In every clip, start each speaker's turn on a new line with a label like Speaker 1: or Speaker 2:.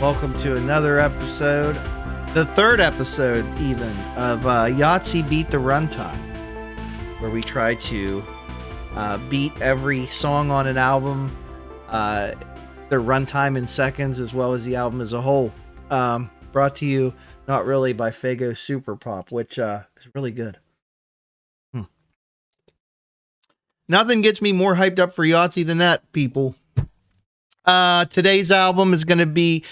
Speaker 1: Welcome to another episode, the third episode even, of Yahtzee Beat the Runtime, where we try to beat every song on an album, their runtime in seconds, as well as the album as a whole. Brought to you, not really, by Fago Super Pop, which is really good. Nothing gets me more hyped up for Yahtzee than that, people. Today's album is going to be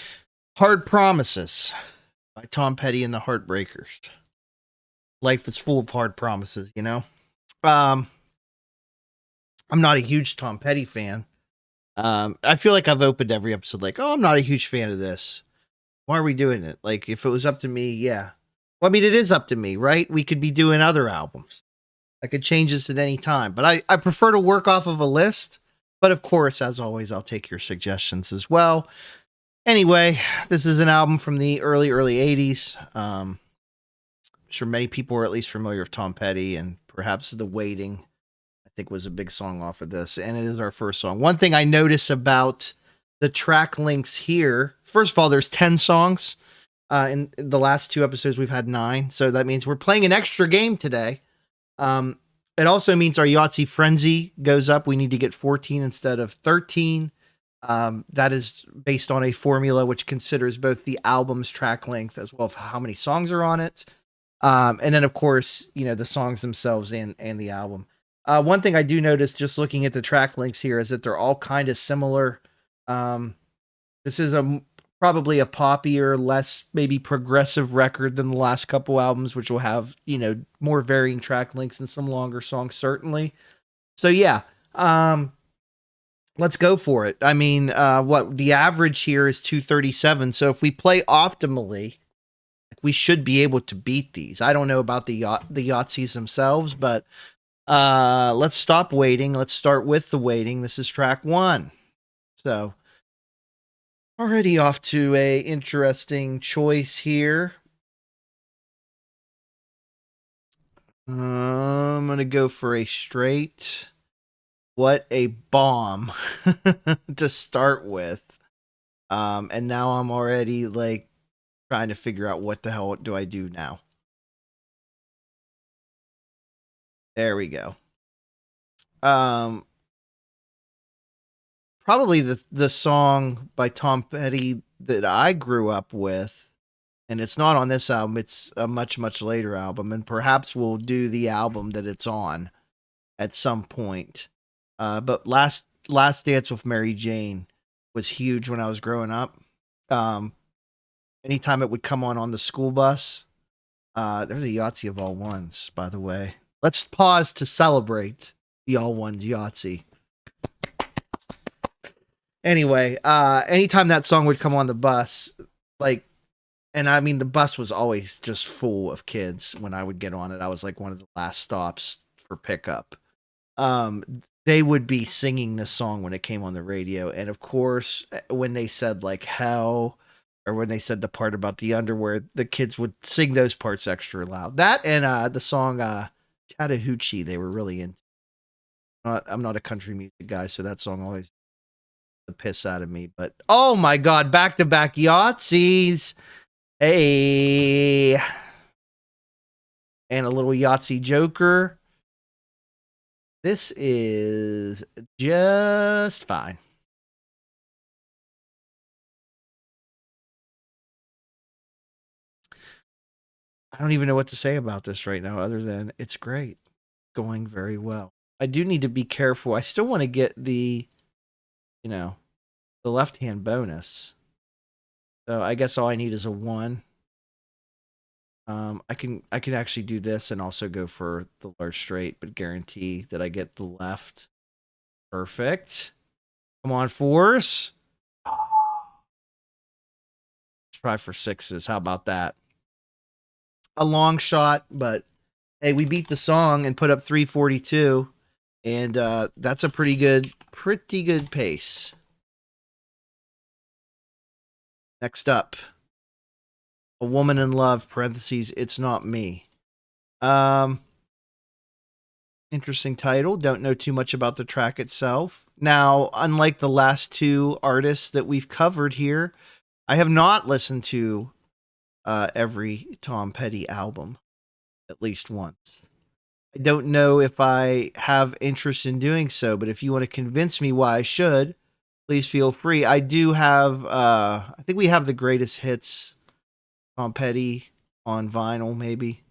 Speaker 1: Hard Promises by Tom Petty and the Heartbreakers. Life is full of hard promises, you know? I'm not a huge Tom Petty fan. I feel like I've opened every episode like, oh, I'm not a huge fan of this. Why are we doing it? Like, if it was up to me, yeah. Well, I mean, it is up to me, right? We could be doing other albums. I could change this at any time. But I prefer to work off of a list. But of course, as always, I'll take your suggestions as well. Anyway, this is an album from the early 80s. I'm sure many people are at least familiar with Tom Petty, and perhaps The Waiting, I think, was a big song off of this. And it is our first song. One thing I notice about the track links here, first of all, there's 10 songs. In the last two episodes, we've had 9. So that means we're playing an extra game today. It also means our Yahtzee frenzy goes up. We need to get 14 instead of 13. That is based on a formula which considers both the album's track length as well as how many songs are on it. And then, of course, you know, the songs themselves and the album. One thing I do notice just looking at the track links here is that they're all kind of similar. This is probably a poppier, less maybe progressive record than the last couple albums, which will have, you know, more varying track lengths and some longer songs, certainly. So yeah, let's go for it. I mean, what the average here is 237. So if we play optimally, we should be able to beat these. I don't know about the Yahtzees themselves, but let's stop waiting. Let's start with The Waiting. This is track 1. So already off to a interesting choice here. I'm going to go for a straight. What a bomb to start with. And now I'm already like trying to figure out what the hell do I do now. There we go. Probably the song by Tom Petty that I grew up with, and it's not on this album. It's a much, much later album, and perhaps we'll do the album that it's on at some point. But Last Dance with Mary Jane was huge when I was growing up. Anytime it would come on the school bus, there's a Yahtzee of all ones, by the way. Let's pause to celebrate the all ones Yahtzee. Anyway, anytime that song would come on the bus, like, and I mean, the bus was always just full of kids when I would get on it. I was like one of the last stops for pickup. They would be singing this song when it came on the radio. And of course, when they said like hell, or when they said the part about the underwear, the kids would sing those parts extra loud. That and the song Chattahoochee, they were really into. I'm not a country music guy, so that song always the piss out of me. But oh my god, back-to-back Yahtzees. Hey. And a little Yahtzee Joker. This is just fine. I don't even know what to say about this right now other than it's great. Going very well. I do need to be careful. I still want to get the, you know, the left-hand bonus. So I guess all I need is a 1. I can actually do this and also go for the large straight, but guarantee that I get the left. Perfect. Come on, 4s. Let's try for 6s. How about that? A long shot, but hey, we beat the song and put up 342, and that's a pretty good pace. Next up, A Woman in Love, parentheses, It's Not Me. Interesting title. Don't know too much about the track itself. Now, unlike the last two artists that we've covered here, I have not listened to every Tom Petty album at least once. I don't know if I have interest in doing so, but if you want to convince me why I should, please feel free. I do have, I think we have the greatest hits, Tom Petty on vinyl, maybe,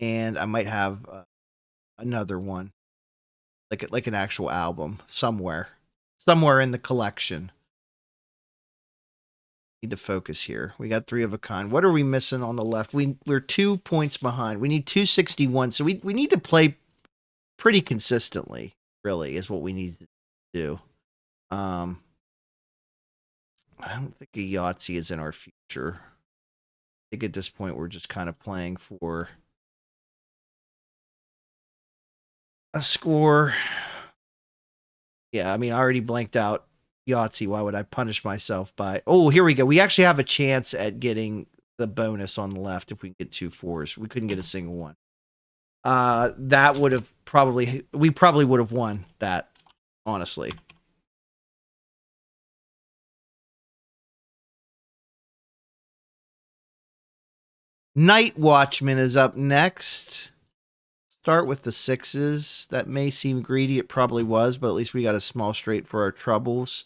Speaker 1: and I might have another one, like an actual album somewhere in the collection. Need to focus here. We got 3 of a kind. What are we missing on the left? We're 2 points behind. We need 261. So we need to play pretty consistently, really, is what we need to do. I don't think a Yahtzee is in our future. I think at this point we're just kind of playing for a score. Yeah, I mean, I already blanked out Yahtzee. Why would I punish myself by... Oh, here we go. We actually have a chance at getting the bonus on the left if we can get 2 4s. We couldn't get a single one. That would have probably... We probably would have won that, honestly. Night Watchman is up next. Start with the 6s. That may seem greedy. It probably was, but at least we got a small straight for our troubles.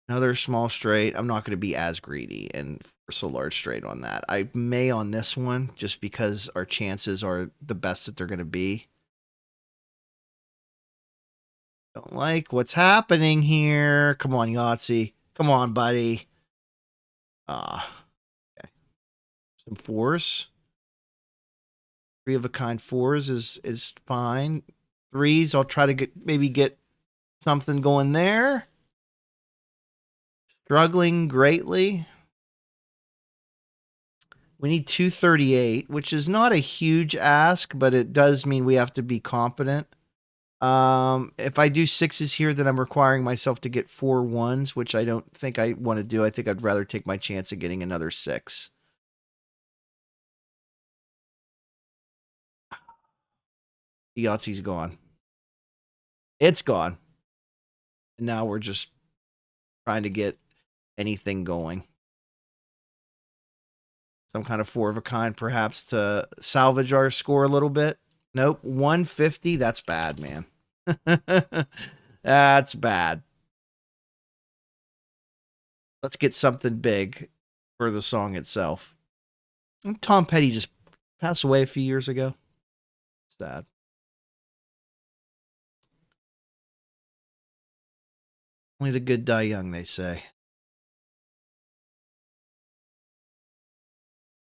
Speaker 1: Another small straight. I'm not going to be as greedy and force a large straight on that. I may on this one, just because our chances are the best that they're going to be. Don't like what's happening here. Come on, Yahtzee. Come on, buddy. Okay. Some 4s. 3 of a kind 4s is fine. 3s, I'll try to maybe get something going there. Struggling greatly. We need 238, which is not a huge ask, but it does mean we have to be competent. If I do 6s here, then I'm requiring myself to get 4 1s, which I don't think I want to do. I think I'd rather take my chance of getting another 6. The Yahtzee's gone. It's gone. And now we're just trying to get anything going. Some kind of 4 of a kind, perhaps, to salvage our score a little bit. Nope. 150. That's bad, man. That's bad. Let's get something big for the song itself. Tom Petty just passed away a few years ago. Sad. Only the good die young, they say.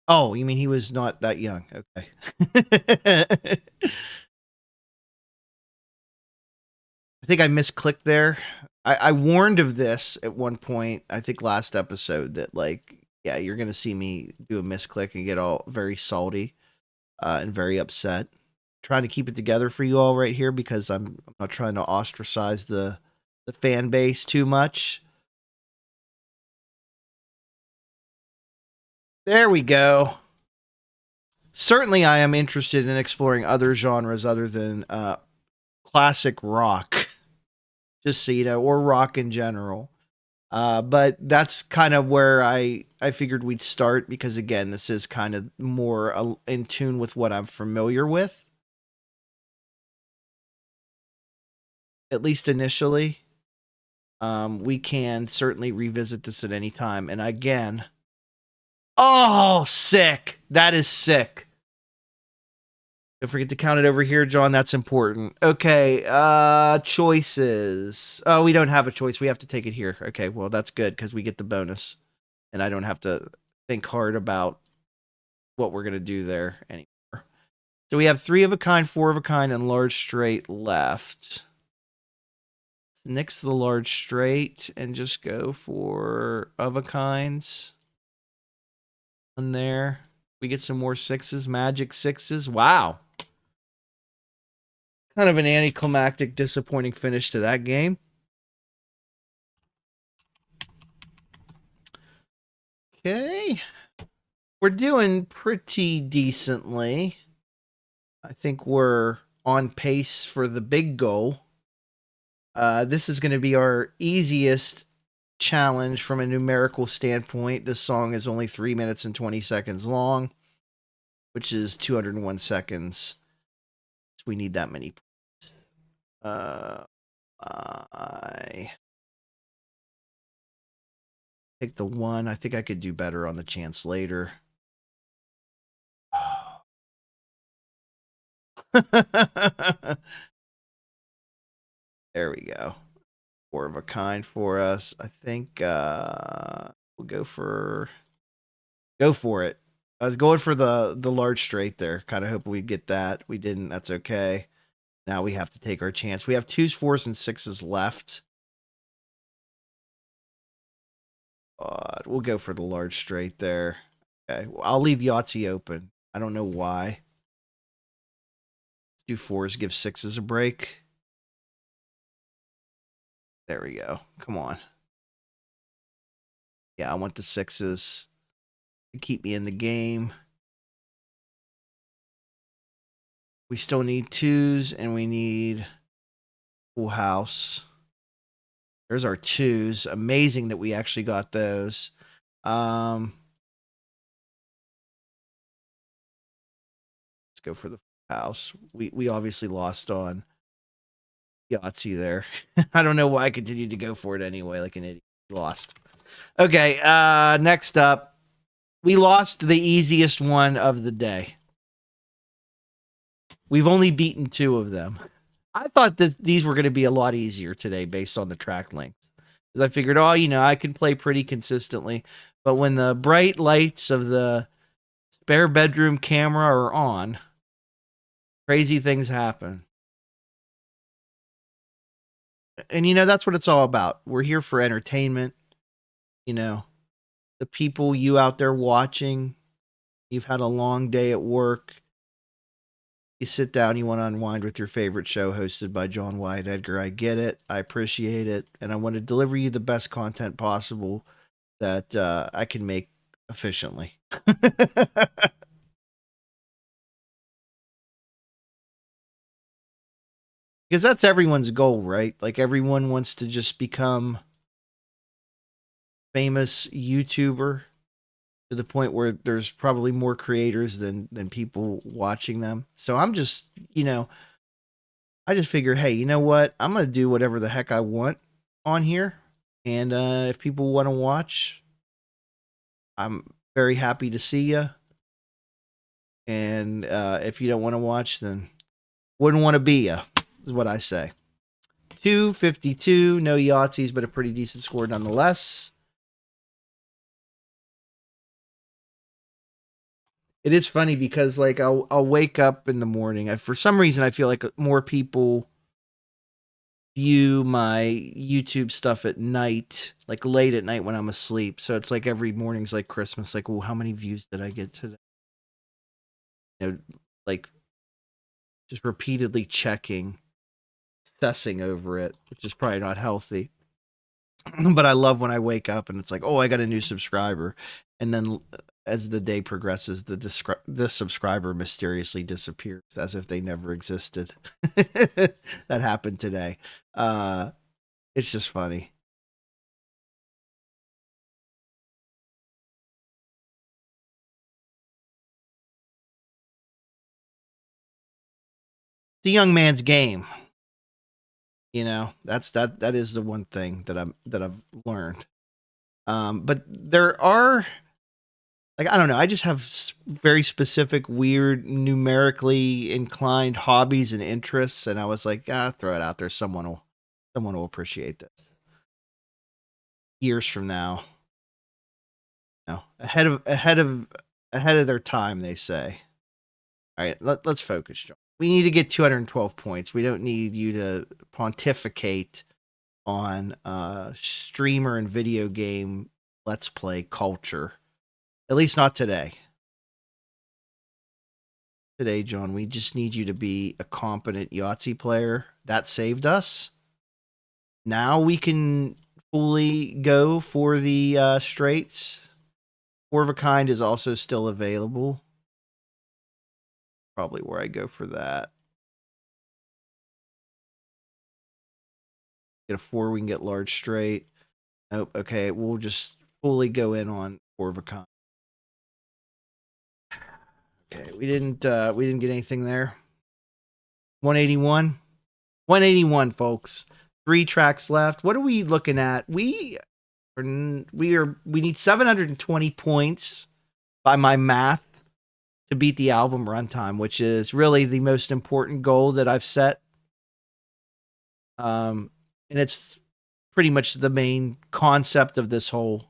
Speaker 1: Oh, you mean he was not that young? Okay. I think I misclicked there. I warned of this at one point, I think last episode, that, like, yeah, you're going to see me do a misclick and get all very salty and very upset. Trying to keep it together for you all right here because I'm not trying to ostracize the fan base too much. There we go. Certainly I am interested in exploring other genres other than classic rock. Just so you know, or rock in general. But that's kind of where I figured we'd start because, again, this is kind of more in tune with what I'm familiar with. At least initially. We can certainly revisit this at any time. And again... Oh, sick. That is sick. Don't forget to count it over here, John. That's important. Okay, choices. Oh, we don't have a choice. We have to take it here. Okay, well, that's good because we get the bonus. And I don't have to think hard about what we're going to do there anymore. So we have 3 of a kind, 4 of a kind, and large straight left. Let's nix the large straight and just go for of a kinds. In there. We get some more 6s, magic 6s. Wow. Kind of an anticlimactic, disappointing finish to that game. Okay. We're doing pretty decently. I think we're on pace for the big goal. This is going to be our easiest challenge from a numerical standpoint. This song is only 3 minutes and 20 seconds long, which is 201 seconds. So we need that many points. I take the 1. I think I could do better on the chance later. There we go. 4 of a kind for us. I think we'll go for it. I was going for the large straight there. Kind of hoping we'd get that. We didn't. That's okay. Now we have to take our chance. We have 2s, 4s, and 6s left. We'll go for the large straight there. Okay. Well, I'll leave Yahtzee open. I don't know why. Let's do 4s, give 6s a break. There we go. Come on. Yeah, I want the 6s to keep me in the game. We still need 2s, and we need full house. There's our 2s. Amazing that we actually got those. Let's go for the full house. We obviously lost on Yahtzee there. I don't know why I continued to go for it anyway, like an idiot. Lost. Okay, next up. We lost the easiest one of the day. We've only beaten 2 of them. I thought that these were going to be a lot easier today based on the track length. Because I figured, I can play pretty consistently. But when the bright lights of the spare bedroom camera are on, crazy things happen. And, that's what it's all about. We're here for entertainment. The people you out there watching, you've had a long day at work. You sit down, you want to unwind with your favorite show hosted by John, Wyatt, Edgar. I get it. I appreciate it. And I want to deliver you the best content possible that I can make efficiently. Because that's everyone's goal, right? Like everyone wants to just become famous YouTuber to the point where there's probably more creators than people watching them. So I'm just, I just figure, hey, you know what? I'm going to do whatever the heck I want on here. And if people want to watch, I'm very happy to see you. And if you don't want to watch, then wouldn't want to be you, is what I say. 252, no Yahtzees, but a pretty decent score nonetheless. It is funny because like I'll wake up in the morning. For some reason, I feel like more people view my YouTube stuff at night, like late at night when I'm asleep. So it's like every morning's like Christmas. Like, oh, how many views did I get today? Like just repeatedly checking, obsessing over it, which is probably not healthy. But I love when I wake up and it's like, oh, I got a new subscriber. And then as the day progresses, the subscriber mysteriously disappears as if they never existed. That happened today. It's just funny. It's a young man's game. That is the one thing that I've learned. But there are, like, I don't know. I just have very specific, weird, numerically inclined hobbies and interests, and I was like, throw it out there. Someone will appreciate this. Years from now, ahead of their time, they say. All right, let's focus, John. We need to get 212 points. We don't need you to pontificate on streamer and video game let's play culture. At least not today. Today, John, we just need you to be a competent Yahtzee player. That saved us. Now we can fully go for the straights. 4 of a kind is also still available. Probably where I go for that. Get a 4, we can get large straight. Nope. Okay, we'll just fully go in on Four of a Kind. Okay, we didn't get anything there. 181. 181, folks. 3 tracks left. What are we looking at? We need 720 points by my math to beat the album Runtime, which is really the most important goal that I've set. And it's pretty much the main concept of this whole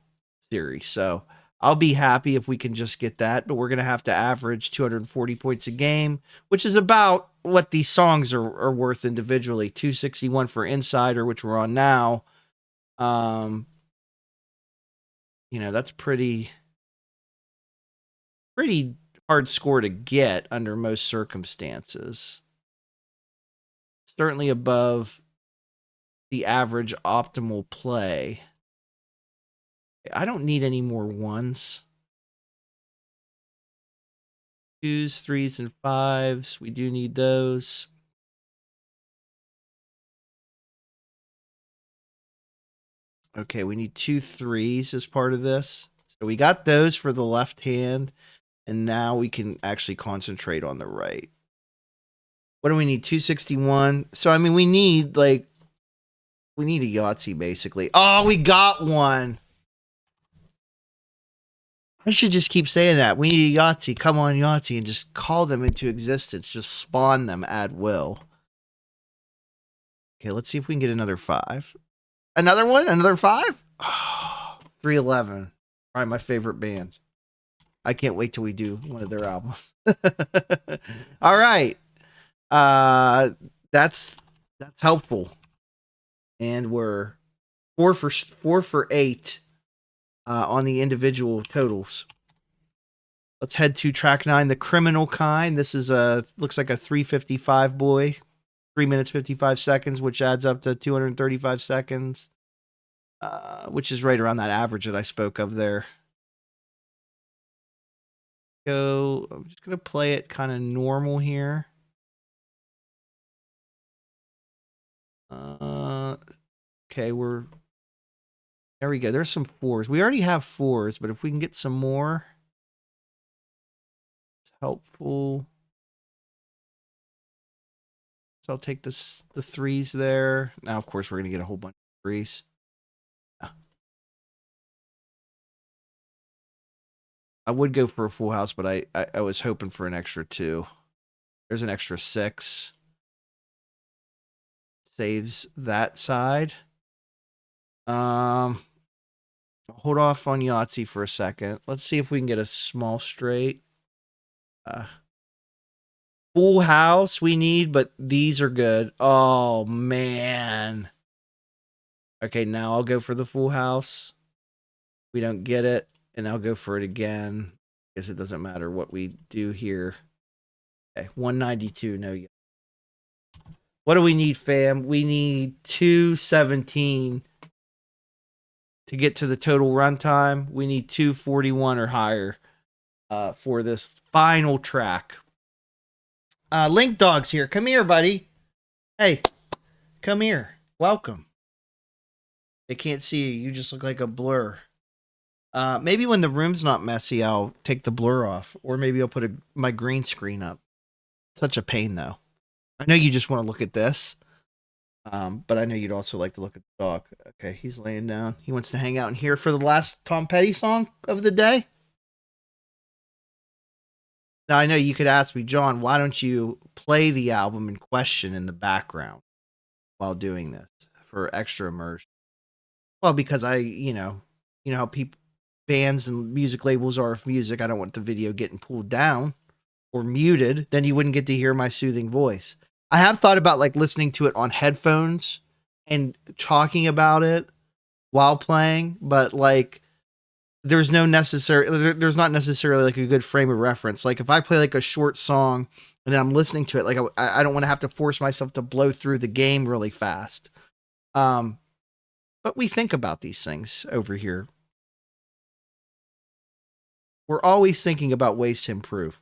Speaker 1: series. So I'll be happy if we can just get that, but we're going to have to average 240 points a game, which is about what these songs are worth individually. 261 for Insider, which we're on now. That's pretty hard score to get under most circumstances. Certainly above the average optimal play. I don't need any more ones. 2s, 3s, and 5s. We do need those. Okay, we need 2 3s as part of this. So we got those for the left hand, and now we can actually concentrate on the right. What do we need? 261. So, I mean, we need a Yahtzee, basically. Oh, we got one. I should just keep saying that. We need a Yahtzee. Come on, Yahtzee, and just call them into existence. Just spawn them at will. Okay, let's see if we can get another 5. Another one? Another 5? Oh, 311. Probably my favorite band. I can't wait till we do one of their albums. All right. That's helpful. And we're 4 for 8 on the individual totals. Let's head to track 9, The Criminal Kind. This is looks like a 3:55 boy. 3 minutes 55 seconds, which adds up to 235 seconds, which is right around that average that I spoke of there. I'm just gonna play it kind of normal here. Okay, there we go. There's some 4s. We already have 4s, but if we can get some more, it's helpful. So I'll take the 3s there. Now, of course, we're gonna get a whole bunch of 3s. I would go for a full house, but I was hoping for an extra 2. There's an extra 6. Saves that side. Hold off on Yahtzee for a second. Let's see if we can get a small straight. Full house we need, but these are good. Oh, man. Okay, now I'll go for the full house. We don't get it, and I'll go for it again. Guess it doesn't matter what we do here. Okay, 192, no. What do we need, fam? We need 217 to get to the total runtime. We need 241 or higher for this final track. Link Dog's here. Come here, buddy. Hey, come here. Welcome. They can't see you. You just look like a blur. Maybe when the room's not messy, I'll take the blur off. Or maybe I'll put my green screen up. Such a pain, though. I know you just want to look at this. But I know you'd also like to look at the dog. Okay, he's laying down. He wants to hang out in here for the last Tom Petty song of the day. Now, I know you could ask me, John, why don't you play the album in question in the background while doing this for extra immersion? Well, because you know how bands and music labels are of music. I don't want the video getting pulled down or muted. Then you wouldn't get to hear my soothing voice. I have thought about listening to it on headphones and talking about it while playing, but there's not necessarily a good frame of reference. If I play a short song and then I'm listening to it, I don't want to have to force myself to blow through the game really fast. But we think about these things over here. We're always thinking about ways to improve.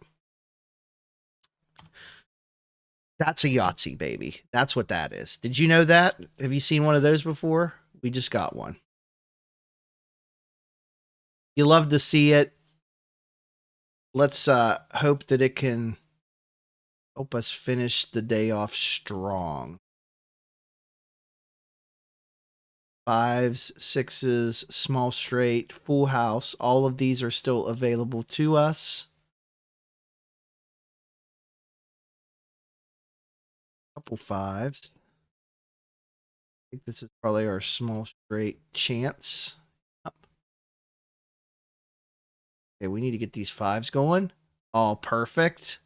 Speaker 1: That's a Yahtzee, baby. That's what that is. Did you know that? Have you seen one of those before? We just got one. You love to see it. Let's hope that it can help us finish the day off strong. 5s, 6s, small straight, full house. All of these are still available to us. Couple 5s. I think this is probably our small straight chance. Okay, we need to get these 5s going. All perfect.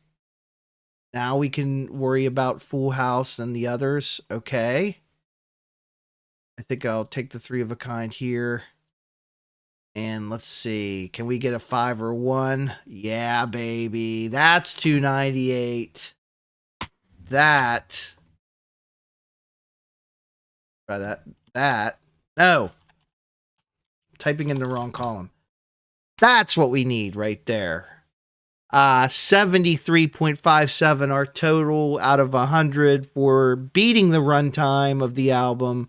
Speaker 1: Now we can worry about full house and the others. Okay. I think I'll take the 3 of a kind here. And let's see. Can we get a 5 or 1? Yeah, baby. That's 298. That. Try that. That. No. Typing in the wrong column. That's what we need right there. 73.57, our total out of 100 for beating the runtime of the album.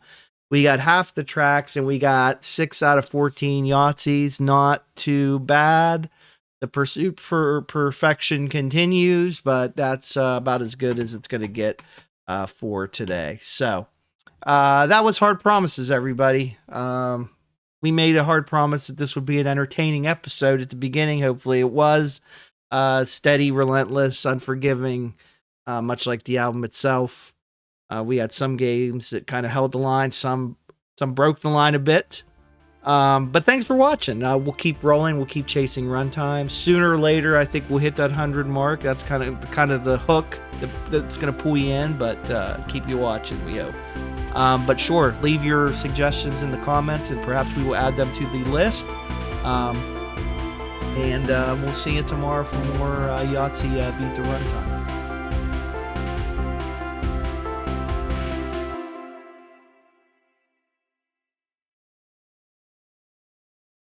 Speaker 1: We got half the tracks and we got 6 out of 14 Yahtzees. Not too bad. The pursuit for perfection continues, but that's about as good as it's going to get for today. So that was Hard Promises, everybody. We made a hard promise that this would be an entertaining episode at the beginning. Hopefully it was. Steady, relentless, unforgiving, much like the album itself. We had some games that kind of held the line. Some broke the line a bit. But thanks for watching. We'll keep rolling. We'll keep chasing runtime. Sooner or later, I think we'll hit that 100 mark. That's kind of the hook that's going to pull you in, but keep you watching, we hope. But sure, leave your suggestions in the comments, and perhaps we will add them to the list. And we'll see you tomorrow for more Yahtzee Beat the Runtime.